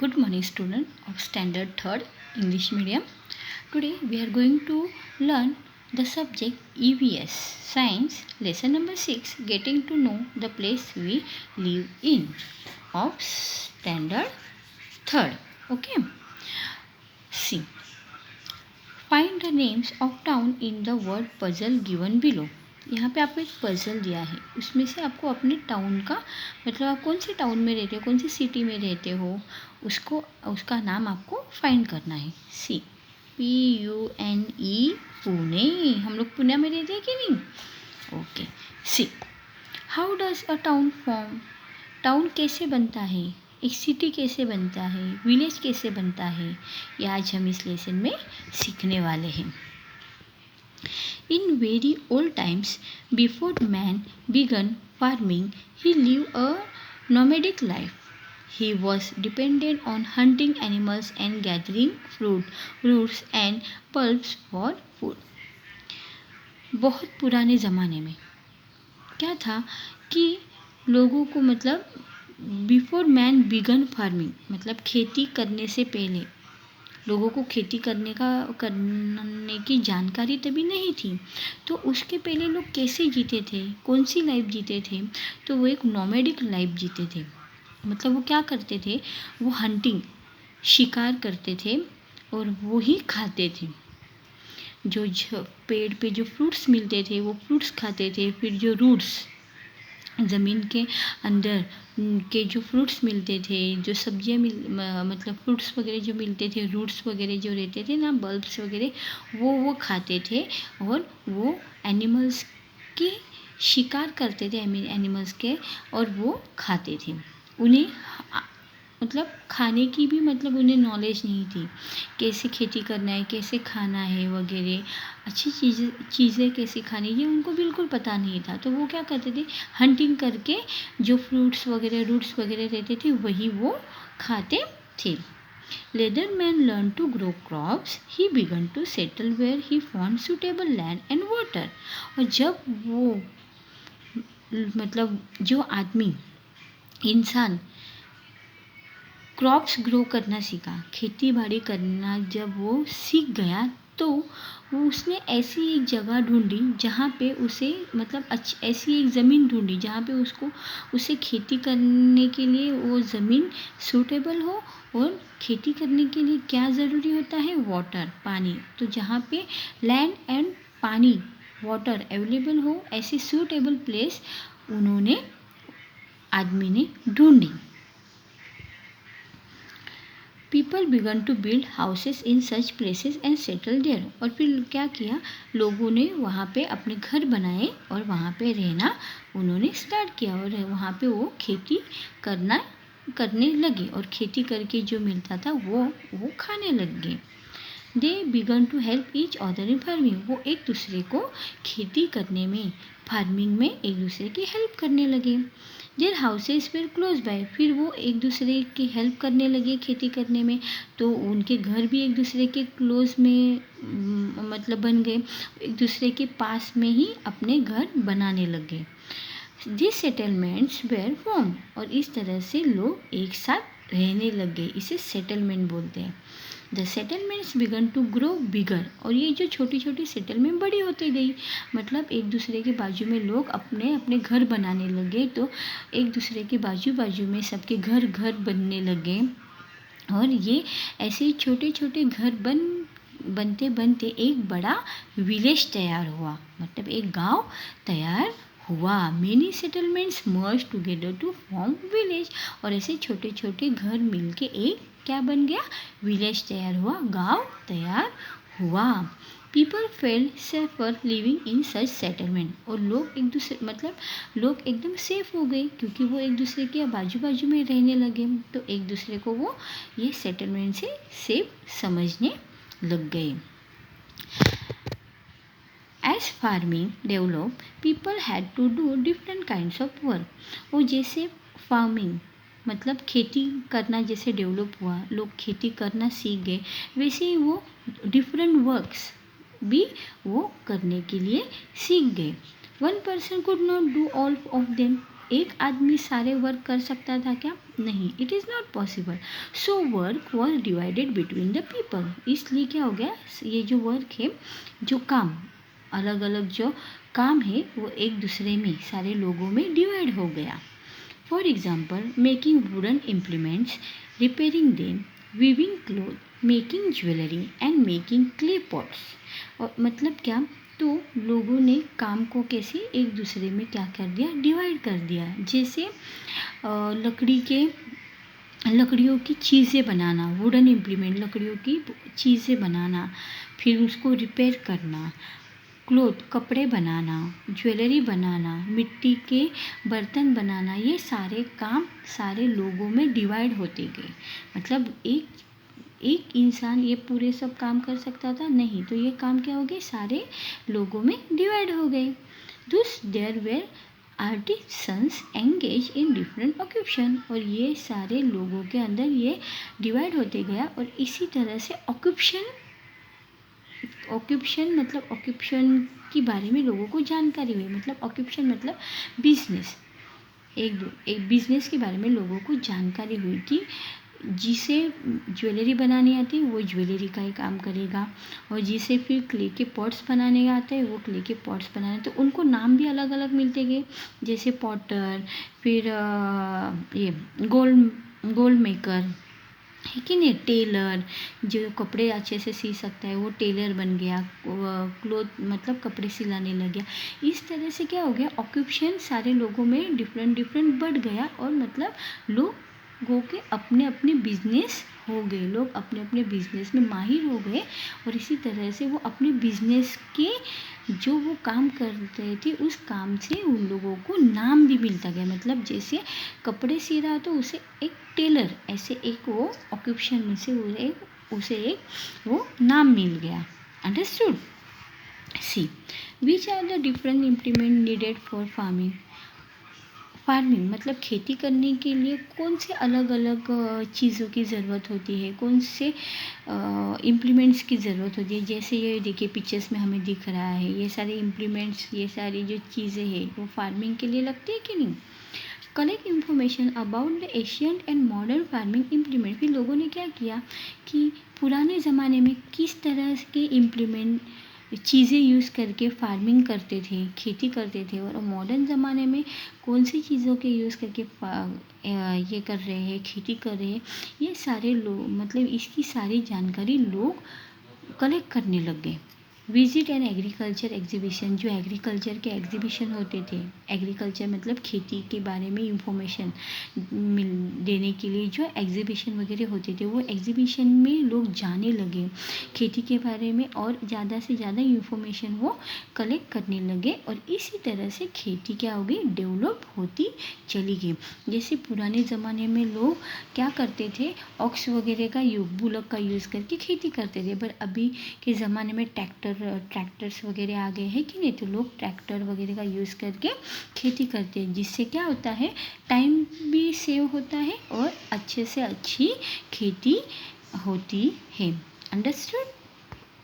Good morning, student of Standard 3rd English Medium. Today we are going to learn the subject EVS Science Lesson number 6, Getting to Know the Place We Live in of Standard 3rd. Okay. See. Find the names of town in the word puzzle given below. यहाँ पे आपको एक puzzle दिया है, उसमें से आपको अपने टाउन का मतलब आप कौन से टाउन में रहते हो, कौन सी सिटी में रहते हो, उसका नाम आपको फाइंड करना है. सी PUNE पुणे. हम लोग पुणे में रहते हैं कि नहीं? Okay. See how does a town form. Town कैसे बनता है, एक सिटी कैसे बनता है, विलेज कैसे बनता है, ये आज हम इस लेसन में सीखने वाले हैं. In very old times, before man began farming, he lived a nomadic life. He was dependent on hunting animals and gathering fruit, roots and bulbs for food. बहुत पुराने ज़माने में क्या था कि लोगों को मतलब बिफोर मैन बिगन फार्मिंग मतलब खेती करने से पहले लोगों को खेती करने की जानकारी तभी नहीं थी. तो उसके पहले लोग कैसे जीते थे, कौन सी लाइफ जीते थे, तो वो एक नोमैडिक लाइफ जीते थे. मतलब वो क्या करते थे, वो हंटिंग शिकार करते थे और वो ही खाते थे. जो पेड़ पे जो फ्रूट्स मिलते थे वो फ्रूट्स खाते थे. फिर जो रूट्स ज़मीन के अंदर के जो फ्रूट्स मिलते थे, जो सब्जियां मतलब फ्रूट्स वगैरह जो मिलते थे, रूट्स वगैरह जो रहते थे ना, बल्ब्स वगैरह, वो खाते थे. और वो एनिमल्स के शिकार करते थे, एनिमल्स के, और वो खाते थे. उन्हें मतलब खाने की भी मतलब उन्हें नॉलेज नहीं थी, कैसे खेती करना है, कैसे खाना है वगैरह, अच्छी चीज़ें कैसे खानी, ये उनको बिल्कुल पता नहीं था. तो वो क्या करते थे, हंटिंग करके जो फ्रूट्स वगैरह रूट्स वगैरह रहते थे वही वो खाते थे. Later man learned to grow crops. He began to settle where he found suitable land and water. और जब वो मतलब जो आदमी इंसान क्रॉप्स ग्रो करना सीखा, खेती बाड़ी करना जब वो सीख गया, तो वो उसने ऐसी एक जगह ढूंढी जहाँ पे उसे मतलब ऐसी एक ज़मीन ढूंढी जहाँ पे उसे खेती करने के लिए वो ज़मीन सूटेबल हो. और खेती करने के लिए क्या ज़रूरी होता है, वाटर, पानी. तो जहाँ पे लैंड एंड पानी वाटर अवेलेबल हो, ऐसी सूटेबल प्लेस आदमी ने ढूंढी. People began to build houses in such places and settle there. और फिर क्या किया, लोगों ने वहाँ पे अपने घर बनाए और वहाँ पे रहना उन्होंने स्टार्ट किया. और वहाँ पे वो खेती करने लगे और खेती करके जो मिलता था वो खाने लग गए. They began to help each other in farming. वो एक दूसरे को खेती करने में, फार्मिंग में एक दूसरे की हेल्प करने लगे. Their houses were close by. फिर वो एक दूसरे की हेल्प करने लगे खेती करने में, तो उनके घर भी एक दूसरे के क्लोज में मतलब बन गए, एक दूसरे के पास में ही अपने घर बनाने लगे. These settlements were formed. और इस तरह से लोग एक साथ रहने लग गए. इसे सेटलमेंट बोलते हैं. The settlements began to grow bigger. और ये जो छोटी छोटी सेटलमेंट बड़ी होती गई, मतलब एक दूसरे के बाजू में लोग अपने अपने घर बनाने लगे, तो एक दूसरे के बाजू में सबके घर बनने लगे. और ये ऐसे छोटे छोटे घर बनते बनते एक बड़ा विलेज तैयार हुआ, मतलब एक गांव तैयार हुआ. Many settlements merge together to form village. और ऐसे छोटे छोटे घर मिलके एक क्या बन गया, विलेज तैयार हुआ, गांव तैयार हुआ. People felt safer living in such settlement. और लोग एकदम सेफ हो गए क्योंकि वो एक दूसरे के बाजू में रहने लगे, तो एक दूसरे को वो ये सेटलमेंट से सेफ समझने लग गए. As farming developed, people had to do different kinds of work. और जैसे फार्मिंग मतलब खेती करना जैसे डेवलप हुआ, लोग खेती करना सीख गए, वैसे ही वो डिफरेंट वर्क्स भी वो करने के लिए सीख गए. One person could not do all of them. एक आदमी सारे वर्क कर सकता था क्या? नहीं, it is not possible. So work was divided between the people. इसलिए क्या हो गया, ये जो वर्क है, जो काम, अलग अलग जो काम है वो एक दूसरे में सारे लोगों में डिवाइड हो गया। For example, making wooden implements, repairing them, weaving cloth, making jewellery and making clay pots. और मतलब क्या, तो लोगों ने काम को कैसे एक दूसरे में क्या कर दिया, डिवाइड कर दिया। जैसे लकड़ियों की चीज़ें बनाना, वुडन इम्प्लीमेंट, लकड़ियों की चीज़ें बनाना, फिर उसको रिपेयर करना, क्लोथ कपड़े बनाना, ज्वेलरी बनाना, मिट्टी के बर्तन बनाना, ये सारे काम सारे लोगों में डिवाइड होते गए। मतलब एक इंसान ये पूरे सब काम कर सकता था नहीं, तो ये काम क्या हो गए, सारे लोगों में डिवाइड हो गए। Thus there were artisans engaged in different occupation, और ये सारे लोगों के अंदर ये डिवाइड होते गया। और इसी तरह से ऑक्यूपेशन मतलब ऑक्यूपेशन के बारे में लोगों को जानकारी हुई। मतलब ऑक्यूपेशन मतलब बिजनेस, एक बिजनेस के बारे में लोगों को जानकारी हुई कि जिसे ज्वेलरी बनानी आती है वो ज्वेलरी का ही काम करेगा, और जिसे फिर क्ले के पॉट्स बनाने आते हैं वो क्ले के पॉट्स बनाने। तो उनको नाम भी अलग अलग मिलते गए, जैसे पॉटर, फिर ये गोल्ड मेकर है कि नहीं, टेलर जो कपड़े अच्छे से सी सकता है वो टेलर बन गया, क्लोथ मतलब कपड़े सिलाने लग गया। इस तरह से क्या हो गया, ऑक्यूपेशन सारे लोगों में डिफरेंट बढ़ गया। और मतलब लोगों के अपने अपने बिजनेस हो गए, लोग अपने अपने बिजनेस में माहिर हो गए। और इसी तरह से वो अपने बिजनेस के जो वो काम करते थे उस काम से उन लोगों को नाम भी मिलता गया। मतलब जैसे कपड़े सी रहा तो उसे एक टेलर, ऐसे एक वो ऑक्यूपेशन में से उसे एक वो नाम मिल गया। Understood? See which are the different implement needed for farming मतलब खेती करने के लिए कौन से अलग अलग चीज़ों की ज़रूरत होती है, कौन से इम्प्लीमेंट्स की ज़रूरत होती है। जैसे ये देखिए पिक्चर्स में हमें दिख रहा है, ये सारे इम्प्लीमेंट्स, ये सारी जो चीज़ें हैं वो फार्मिंग के लिए लगती है कि नहीं। Collect information about the ancient and modern farming implement. फिर लोगों ने क्या किया कि पुराने ज़माने में किस तरह के इम्प्लीमेंट चीज़ें यूज़ करके फार्मिंग करते थे, खेती करते थे, और मॉडर्न ज़माने में कौन सी चीज़ों के यूज़ करके ये कर रहे हैं, खेती कर रहे हैं। ये सारे लोग मतलब इसकी सारी जानकारी लोग कलेक्ट करने लग गए। विजिट एंड एग्रीकल्चर एग्जीबिशन, जो एग्रीकल्चर के एग्जीबिशन होते थे, एग्रीकल्चर मतलब खेती के बारे में इंफॉर्मेशन देने के लिए जो एग्जीबिशन वगैरह होते थे, वो एग्जीबिशन में लोग जाने लगे खेती के बारे में, और ज़्यादा से ज़्यादा इंफॉर्मेशन वो कलेक्ट करने लगे। और इसी तरह से खेती क्या हो गई, डेवलप होती चली गई। जैसे पुराने ज़माने में लोग क्या करते थे, ऑक्स वगैरह का बुलक का यूज़ करके खेती करते थे, पर अभी के ज़माने में ट्रैक्टर्स वगैरह आ गए हैं कि नहीं, तो लोग ट्रैक्टर वगैरह का यूज़ करके खेती करते हैं, जिससे क्या होता है, टाइम भी सेव होता है और अच्छे से अच्छी खेती होती है। अंडरस्टूड?